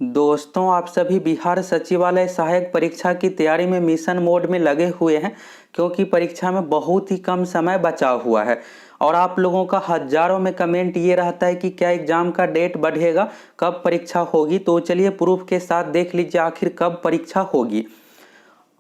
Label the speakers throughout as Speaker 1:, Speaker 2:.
Speaker 1: दोस्तों, आप सभी बिहार सचिवालय सहायक परीक्षा की तैयारी में मिशन मोड में लगे हुए हैं क्योंकि परीक्षा में बहुत ही कम समय बचा हुआ है। और आप लोगों का हजारों में कमेंट ये रहता है कि क्या एग्जाम का डेट बढ़ेगा, कब परीक्षा होगी। तो चलिए प्रूफ के साथ देख लीजिए आखिर कब परीक्षा होगी।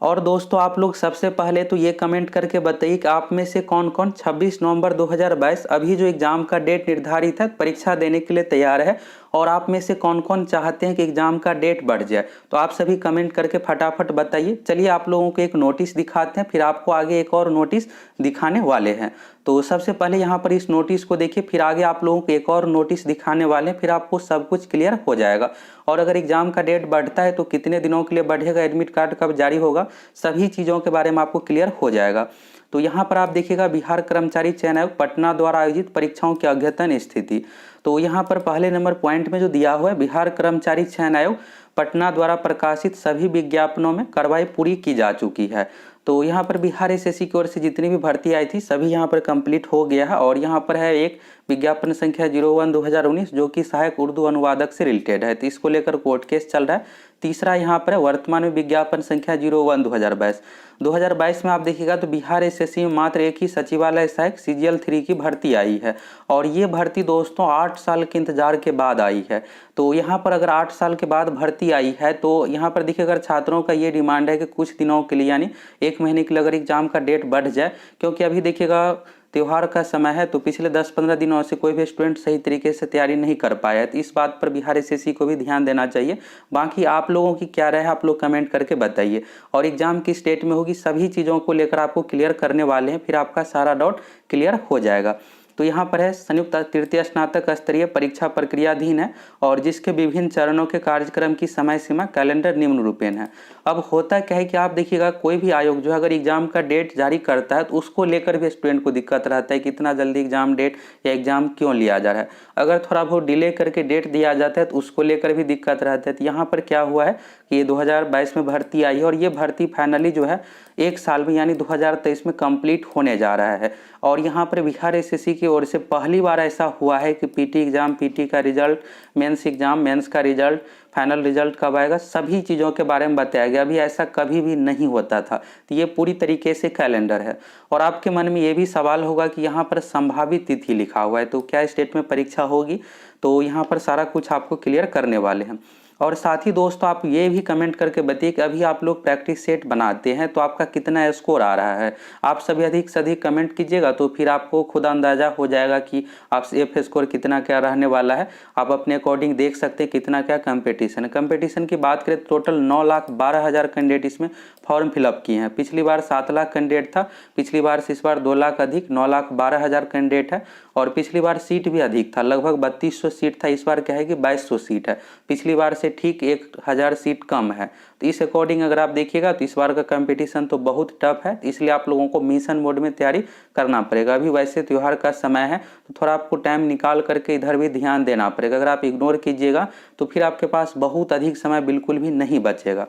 Speaker 1: और दोस्तों, आप लोग सबसे पहले तो ये कमेंट करके बताइए कि आप में से कौन कौन 26 नवंबर 2022 अभी जो एग्जाम का डेट निर्धारित है परीक्षा देने के लिए तैयार है, और आप में से कौन कौन चाहते हैं कि एग्जाम का डेट बढ़ जाए। तो आप सभी कमेंट करके फटाफट बताइए। चलिए आप लोगों को एक नोटिस दिखाते हैं, फिर आपको आगे एक और नोटिस दिखाने वाले हैं। तो सबसे पहले यहाँ पर इस नोटिस को देखिए, फिर आगे आप लोगों को एक और नोटिस दिखाने वाले हैं, फिर आपको सब कुछ क्लियर हो जाएगा। और अगर एग्जाम का डेट बढ़ता है तो कितने दिनों के लिए बढ़ेगा, एडमिट कार्ड कब जारी होगा, सभी चीज़ों के बारे में आपको क्लियर हो जाएगा। तो यहाँ पर आप देखिएगा बिहार कर्मचारी चयन आयोग पटना द्वारा आयोजित परीक्षाओं की अद्यतन स्थिति। तो यहाँ पर पहले नंबर पॉइंट में जो दिया हुआ है, बिहार कर्मचारी चयन आयोग पटना द्वारा प्रकाशित सभी विज्ञापनों में कार्रवाई पूरी की जा चुकी है। तो यहाँ पर बिहार एसएससी की ओर से जितनी भी भर्ती आई थी सभी यहाँ पर कंप्लीट हो गया है। और यहाँ पर है एक विज्ञापन संख्या 01/2019 जो कि सहायक उर्दू अनुवादक से रिलेटेड है, तो इसको लेकर कोर्ट केस चल रहा है। तीसरा यहाँ पर है वर्तमान में विज्ञापन संख्या 01/2022 में आप देखिएगा तो बिहार एसएससी में मात्र एक ही सचिवालय सहायक CGL 3 की भर्ती आई है। और ये भर्ती दोस्तों 8 साल के इंतजार के बाद आई है। तो यहाँ पर अगर 8 साल के बाद भर्ती आई है तो यहाँ पर देखिए अगर छात्रों का ये डिमांड है कि कुछ दिनों के लिए यानी 1 महीने के लिए अगर एग्जाम का डेट बढ़ जाए, क्योंकि अभी देखिएगा त्योहार का समय है तो पिछले 10-15 दिनों से कोई भी स्टूडेंट सही तरीके से तैयारी नहीं कर पाया है। तो इस बात पर बिहार एसएससी को भी ध्यान देना चाहिए। बाकी आप लोगों की क्या राय है आप लोग कमेंट करके बताइए। और एग्जाम किस स्टेट में होगी सभी चीज़ों को लेकर आपको क्लियर करने वाले हैं, फिर आपका सारा डाउट क्लियर हो जाएगा। तो यहाँ पर है संयुक्त तृतीय स्नातक स्तरीय परीक्षा प्रक्रियाधीन है और जिसके विभिन्न चरणों के कार्यक्रम की समय सीमा कैलेंडर निम्न रूपेण है। अब होता क्या है कि आप देखिएगा कोई भी आयोग जो अगर एग्जाम का डेट जारी करता है तो उसको लेकर भी स्टूडेंट को दिक्कत रहता है कि इतना जल्दी एग्जाम डेट या एग्जाम क्यों लिया जा रहा है। अगर थोड़ा बहुत डिले करके डेट दिया जाता है तो उसको लेकर भी दिक्कत रहता है। तो यहाँ पर क्या हुआ है कि ये 2022 में भर्ती आई है और ये भर्ती फाइनली जो है 1 साल में यानी 2023 में कंप्लीट होने जा रहा है। और यहाँ पर बिहार एसएससी की ओर से पहली बार ऐसा हुआ है कि पीटी एग्जाम, पीटी का रिजल्ट, मेंस एग्जाम, मेंस का रिजल्ट, फाइनल रिजल्ट कब आएगा, सभी चीज़ों के बारे में बताया गया। अभी ऐसा कभी भी नहीं होता था। तो ये पूरी तरीके से कैलेंडर है। और आपके मन में ये भी सवाल होगा कि यहाँ पर संभावित तिथि लिखा हुआ है तो क्या स्टेट में परीक्षा होगी, तो यहाँ पर सारा कुछ आपको क्लियर करने वाले हैं। और साथ ही दोस्तों आप ये भी कमेंट करके बताइए कि अभी आप लोग प्रैक्टिस सेट बनाते हैं तो आपका कितना स्कोर आ रहा है। आप सभी अधिक से अधिक कमेंट कीजिएगा तो फिर आपको खुद अंदाज़ा हो जाएगा कि आप एफ स्कोर कितना क्या रहने वाला है। आप अपने अकॉर्डिंग देख सकते हैं कितना क्या कंपटीशन है। कंपटीशन की बात करें टोटल 9,12,000 कैंडिडेट इसमें फॉर्म फिलअप किए हैं। पिछली बार 7 लाख कैंडिडेट था, पिछली बार से इस बार 2 लाख अधिक 9,12,000 कैंडिडेट है। और पिछली बार सीट भी अधिक था, लगभग 3200 सीट था। इस बार क्या है कि 2200 सीट है, पिछली बार से ठीक 1000 सीट कम है। तो इस अकॉर्डिंग अगर आप देखिएगा तो इस बार का कंपटीशन तो बहुत टफ है, इसलिए आप लोगों को मिशन मोड में तैयारी करना पड़ेगा। अभी वैसे त्यौहार का समय है तो थोड़ा आपको टाइम निकाल करके इधर भी ध्यान देना पड़ेगा। अगर आप इग्नोर कीजिएगा तो फिर आपके पास बहुत अधिक समय बिल्कुल भी नहीं बचेगा।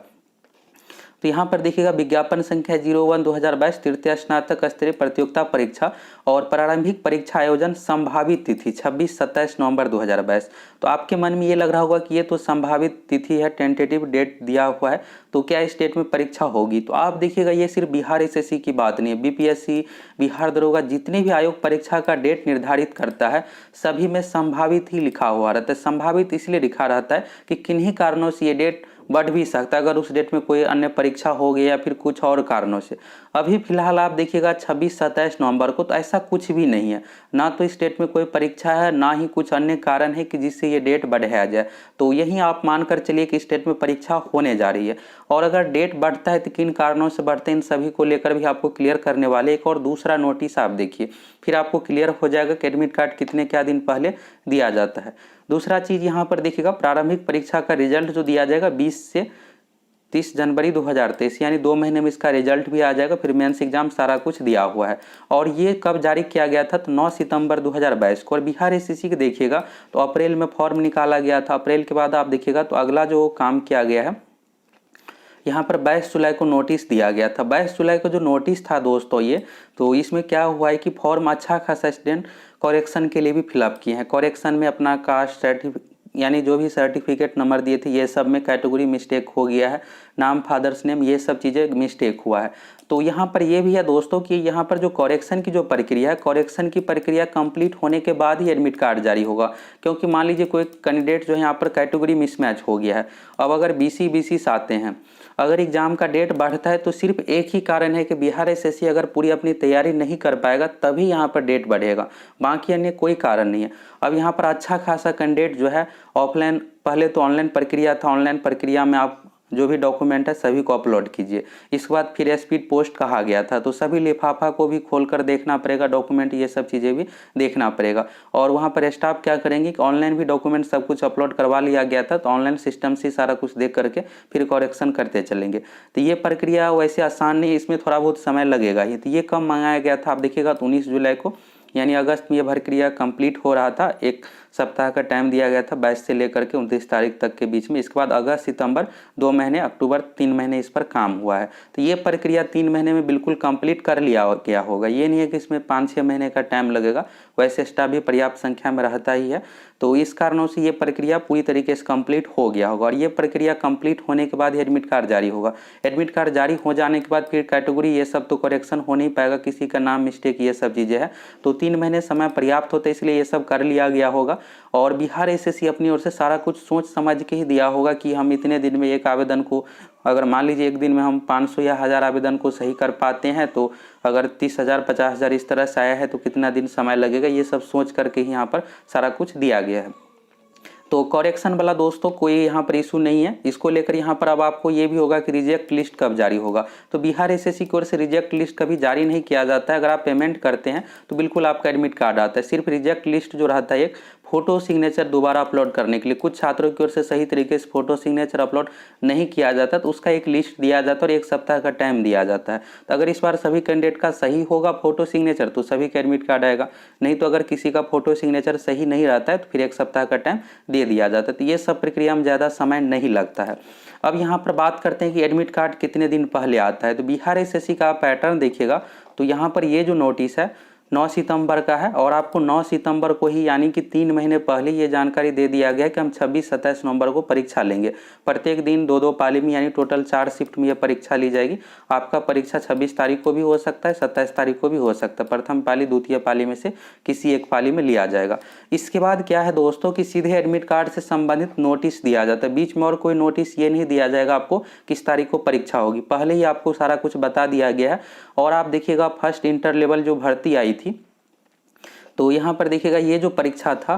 Speaker 1: तो यहाँ पर देखिएगा विज्ञापन संख्या 01/2022 तृतीय स्नातक स्तरीय प्रतियोगिता परीक्षा और प्रारंभिक परीक्षा आयोजन संभावित तिथि 26-27 नवंबर 2022। तो आपके मन में ये लग रहा होगा कि ये तो संभावित तिथि है, टेंटेटिव डेट दिया हुआ है, तो क्या स्टेट में परीक्षा होगी। तो आप देखिएगा ये सिर्फ बिहार एसएससी की बात नहीं है, बीपीएससी, बिहार दरोगा, जितने भी आयोग परीक्षा का डेट निर्धारित करता है सभी में संभावित ही लिखा हुआ रहता है। संभावित इसलिए लिखा रहता है कि किन्हीं कारणों से ये डेट बढ़ भी सकता है, अगर उस डेट में कोई अन्य परीक्षा हो गई या फिर कुछ और कारणों से। अभी फिलहाल आप देखिएगा 26-27 नवंबर को तो ऐसा कुछ भी नहीं है, ना तो इस डेट में कोई परीक्षा है ना ही कुछ अन्य कारण है कि जिससे ये डेट बढ़ाया जाए। तो यही आप मानकर चलिए कि इस डेट में परीक्षा होने जा रही है। और अगर डेट बढ़ता है तो किन कारणों से बढ़ते हैं इन सभी को लेकर भी आपको क्लियर करने वाले। एक और दूसरा नोटिस आप देखिए, फिर आपको क्लियर हो जाएगा कि एडमिट कार्ड कितने क्या दिन पहले दिया जाता है। दूसरा चीज़ यहाँ पर देखिएगा प्रारंभिक परीक्षा का रिजल्ट जो दिया जाएगा 20 से 30 जनवरी 2023 यानी 2 महीने में इसका रिजल्ट भी आ जाएगा। फिर मेंस एग्जाम सारा कुछ दिया हुआ है। और ये कब जारी किया गया था तो 9 सितंबर 2022 को। और बिहार एसएससी के देखिएगा तो अप्रैल में फॉर्म निकाला गया था। अप्रैल के बाद आप देखिएगा तो अगला जो काम किया गया है यहाँ पर 22 जुलाई को नोटिस दिया गया था। 22 जुलाई को जो नोटिस था दोस्तों ये, तो इसमें क्या हुआ है कि फॉर्म अच्छा खासा स्टूडेंट करेक्शन के लिए भी फिलअप किए हैं। करेक्शन में अपना कास्ट सर्टिफिकेट यानी जो भी सर्टिफिकेट नंबर दिए थे ये सब में कैटेगरी मिस्टेक हो गया है, नाम, फादर्स नेम, ये सब चीज़ें मिस्टेक हुआ है। तो यहाँ पर ये भी है दोस्तों कि यहाँ पर जो करेक्शन की जो प्रक्रिया है, करेक्शन की प्रक्रिया कंप्लीट होने के बाद ही एडमिट कार्ड जारी होगा। क्योंकि मान लीजिए कोई कैंडिडेट जो है यहाँ पर कैटेगरी मिसमैच हो गया है, अब अगर BC आते हैं, अगर एग्जाम का डेट बढ़ता है तो सिर्फ एक ही कारण है कि बिहार SSC अगर पूरी अपनी तैयारी नहीं कर पाएगा तभी यहाँ पर डेट बढ़ेगा, बाकी अन्य कोई कारण नहीं है। अब यहाँ पर अच्छा खासा कैंडिडेट जो है ऑफलाइन, पहले तो ऑनलाइन प्रक्रिया था, ऑनलाइन प्रक्रिया में आप जो भी डॉक्यूमेंट है सभी को अपलोड कीजिए। इसके बाद फिर स्पीड पोस्ट कहा गया था, तो सभी लिफाफा को भी खोल कर देखना पड़ेगा, डॉक्यूमेंट ये सब चीज़ें भी देखना पड़ेगा। और वहाँ पर स्टाफ क्या करेंगे कि ऑनलाइन भी डॉक्यूमेंट सब कुछ अपलोड करवा लिया गया था, तो ऑनलाइन सिस्टम से सारा कुछ देख करके फिर करेक्शन करते चलेंगे। तो ये प्रक्रिया वैसे आसान नहीं, इसमें थोड़ा बहुत समय लगेगा ही। तो ये कब मंगाया गया था, आप देखिएगा तो 19 जुलाई को, यानी अगस्त में ये प्रक्रिया कंप्लीट हो रहा था। एक सप्ताह का टाइम दिया गया था 22 से लेकर के 29 तारीख तक के बीच में। इसके बाद अगस्त, सितंबर 2 महीने, अक्टूबर 3 महीने इस पर काम हुआ है। तो ये प्रक्रिया 3 महीने में बिल्कुल कंप्लीट कर लिया गया होगा। ये नहीं है कि इसमें 5-6 महीने का टाइम लगेगा, वैसे स्टाफ भी पर्याप्त संख्या में रहता ही है। तो इस कारणों से ये प्रक्रिया पूरी तरीके से कंप्लीट हो गया होगा। और ये प्रक्रिया कंप्लीट होने के बाद ही एडमिट कार्ड जारी होगा। एडमिट कार्ड जारी हो जाने के बाद फिर कैटेगरी ये सब तो करेक्शन हो नहीं पाएगा, किसी का नाम मिस्टेक ये सब चीज़ें हैं, तो 3 महीने समय पर्याप्त होता है, इसलिए ये सब कर लिया गया होगा। और बिहार SSC अपनी ओर से सारा कुछ सोच समझ के ही दिया होगा कि हम इतने दिन में एक आवेदन को, अगर मान लीजिए एक दिन में हम 500 या 1000 आवेदन को सही कर पाते हैं, तो अगर 30,000 50,000 इस तरह से आया है तो कितना दिन समय लगेगा, ये सब सोच करके ही यहाँ पर सारा कुछ दिया गया है। तो करेक्शन वाला दोस्तों कोई यहाँ पर इशू नहीं है। इसको लेकर यहाँ पर अब आपको ये भी होगा कि रिजेक्ट लिस्ट कब जारी होगा। तो बिहार SSC की ओर से रिजेक्ट लिस्ट कभी जारी नहीं किया जाता है। अगर आप पेमेंट करते हैं तो बिल्कुल आपका एडमिट कार्ड आता है। सिर्फ रिजेक्ट लिस्ट जो रहता है एक फोटो सिग्नेचर दोबारा अपलोड करने के लिए, कुछ छात्रों की ओर से सही तरीके से फोटो सिग्नेचर अपलोड नहीं किया जाता, तो उसका एक लिस्ट दिया जाता है और 1 सप्ताह का टाइम दिया जाता है। तो अगर इस बार सभी कैंडिडेट का सही होगा फोटो सिग्नेचर तो सभी का एडमिट कार्ड आएगा, नहीं तो अगर किसी का फोटो सिग्नेचर सही नहीं रहता है तो फिर 1 सप्ताह का टाइम दे दिया जाता है। तो ये सब प्रक्रिया में ज़्यादा समय नहीं लगता है। अब यहाँ पर बात करते हैं कि एडमिट कार्ड कितने दिन पहले आता है। तो बिहार SSC का पैटर्न देखिएगा तो यहाँ पर ये जो नोटिस है 9 सितंबर का है, और आपको 9 सितंबर को ही यानी कि 3 महीने पहले ये जानकारी दे दिया गया है कि हम 26-27 नवंबर को परीक्षा लेंगे। प्रत्येक दिन 2-2 पाली में, यानी टोटल 4 शिफ्ट में ये परीक्षा ली जाएगी। आपका परीक्षा 26 तारीख को भी हो सकता है, 27 तारीख को भी हो सकता है। प्रथम पाली, द्वितीय पाली में से किसी एक पाली में लिया जाएगा। इसके बाद क्या है दोस्तों कि सीधे एडमिट कार्ड से संबंधित नोटिस दिया जाता है। बीच में और कोई नोटिस ये नहीं दिया जाएगा आपको किस तारीख को परीक्षा होगी, पहले ही आपको सारा कुछ बता दिया गया है। और आप देखिएगा फर्स्ट इंटर लेवल जो भर्ती आई थी, तो यहाँ पर देखिएगा ये जो परीक्षा था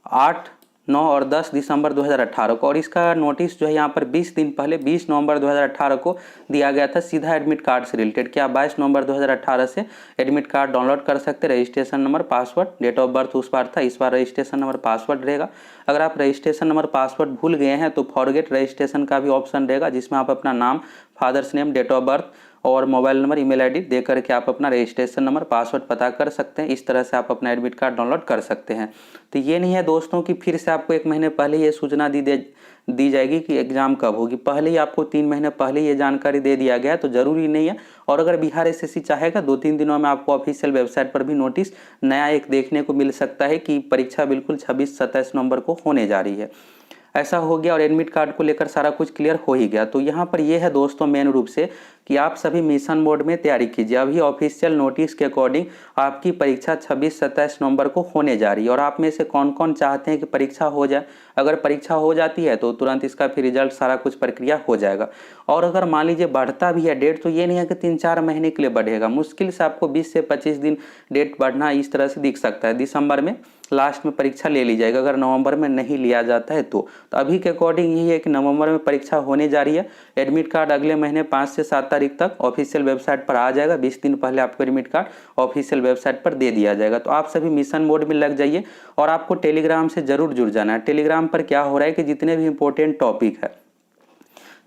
Speaker 1: 8, 9 और 10 दिसंबर 2018 को, और इसका नोटिस जो है यहाँ पर 20 दिन पहले 20 नवंबर 2018 को दिया गया था सीधा एडमिट कार्ड से रिलेटेड। क्या 22 नवंबर 2018 से एडमिट कार्ड डाउनलोड कर सकते, registration number, password, date of birth उस बार था, इस बार रजिस्ट्रेशन नंबर पासवर्ड रहेगा। अगर आप रजिस्ट्रेशन नंबर पासवर्ड भूल गए हैं तो फॉरगेट रजिस्ट्रेशन का भी ऑप्शन रहेगा, जिसमें आप अपना नाम, father's name, date of birth और मोबाइल नंबर, ईमेल आईडी दे करके आप अपना रजिस्ट्रेशन नंबर, पासवर्ड पता कर सकते हैं। इस तरह से आप अपना एडमिट कार्ड डाउनलोड कर सकते हैं। तो ये नहीं है दोस्तों कि फिर से आपको 1 महीने पहले ये सूचना दी जाएगी कि एग्ज़ाम कब होगी। पहले ही आपको 3 महीने पहले ये जानकारी दे दिया गया है, तो ज़रूरी नहीं है। और अगर बिहार SSC चाहेगा 2-3 दिनों में आपको ऑफिशियल वेबसाइट पर भी नोटिस नया एक देखने को मिल सकता है कि परीक्षा बिल्कुल 26-27 नवंबर को होने जा रही है। ऐसा हो गया और एडमिट कार्ड को लेकर सारा कुछ क्लियर हो ही गया। तो यहाँ पर यह है दोस्तों मेन रूप से कि आप सभी मिशन मोड में तैयारी कीजिए। अभी ऑफिशियल नोटिस के अकॉर्डिंग आपकी परीक्षा 26-27 नवंबर को होने जा रही है। और आप में से कौन कौन चाहते हैं कि परीक्षा हो जाए? अगर परीक्षा हो जाती है तो तुरंत इसका फिर रिजल्ट सारा कुछ प्रक्रिया हो जाएगा। और अगर मान लीजिए बढ़ता भी है डेट, तो ये नहीं है कि 3-4 महीने के लिए बढ़ेगा, मुश्किल से आपको 20 से 25 दिन डेट बढ़ना इस तरह से दिख सकता है। दिसंबर में लास्ट में परीक्षा ले ली जाएगी अगर नवंबर में नहीं लिया जाता है तो अभी के अकॉर्डिंग यही है कि नवंबर में परीक्षा होने जा रही है। एडमिट कार्ड अगले महीने 5 से 7 तारीख तक ऑफिशियल वेबसाइट पर आ जाएगा। 20 दिन पहले आपको एडमिट कार्ड ऑफिशियल वेबसाइट पर दे दिया जाएगा। तो आप सभी मिशन मोड में लग जाइए और आपको टेलीग्राम से जरूर जुड़ जाना है। टेलीग्राम पर क्या हो रहा है कि जितने भी इंपॉर्टेंट टॉपिक है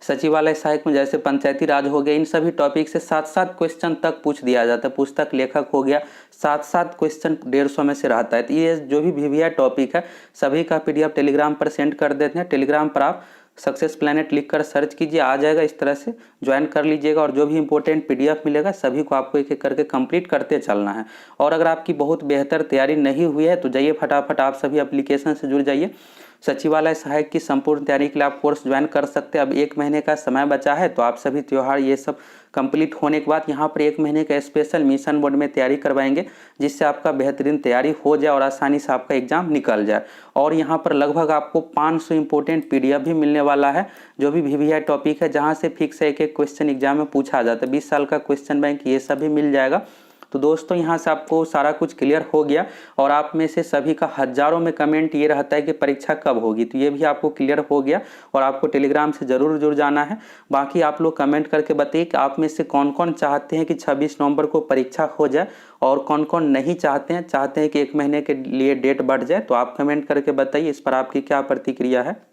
Speaker 1: सचिवालय सहायक में, जैसे पंचायती राज हो गया, इन सभी टॉपिक से 7-7 क्वेश्चन तक पूछ दिया जाता है। पुस्तक लेखक हो गया, 7-7 क्वेश्चन 150 में से रहता है। तो ये जो भी VVI टॉपिक है सभी का PDF टेलीग्राम पर सेंड कर देते हैं। टेलीग्राम पर आप सक्सेस प्लैनेट लिख कर सर्च कीजिए, आ जाएगा। इस तरह से ज्वाइन कर लीजिएगा और जो भी इंपॉर्टेंट PDF मिलेगा सभी को आपको एक एक करके कंप्लीट करते चलना है। और अगर आपकी बहुत बेहतर तैयारी नहीं हुई है तो जाइए फटाफट आप सभी एप्लीकेशन से जुड़ जाइए। सचिवालय सहायक की संपूर्ण तैयारी के लिए आप कोर्स ज्वाइन कर सकते हैं। अब 1 महीने का समय बचा है, तो आप सभी त्यौहार ये सब कंप्लीट होने के बाद यहाँ पर 1 महीने का स्पेशल मिशन मोड में तैयारी करवाएंगे, जिससे आपका बेहतरीन तैयारी हो जाए और आसानी से आपका एग्जाम निकल जाए। और यहाँ पर लगभग आपको 500 इंपॉर्टेंट PDF भी मिलने वाला है, जो भी VVI टॉपिक है, जहाँ से फिक्स एक एक क्वेश्चन एग्जाम में पूछा जाता है। 20 साल का क्वेश्चन बैंक ये सब भी मिल जाएगा। तो दोस्तों यहाँ से आपको सारा कुछ क्लियर हो गया। और आप में से सभी का हजारों में कमेंट ये रहता है कि परीक्षा कब होगी, तो ये भी आपको क्लियर हो गया और आपको टेलीग्राम से ज़रूर जुड़ जाना है। बाकी आप लोग कमेंट करके बताइए कि आप में से कौन कौन चाहते हैं कि 26 नवंबर को परीक्षा हो जाए और कौन कौन नहीं चाहते हैं कि 1 महीने के लिए डेट बढ़ जाए। तो आप कमेंट करके बताइए, इस पर आपकी क्या प्रतिक्रिया है।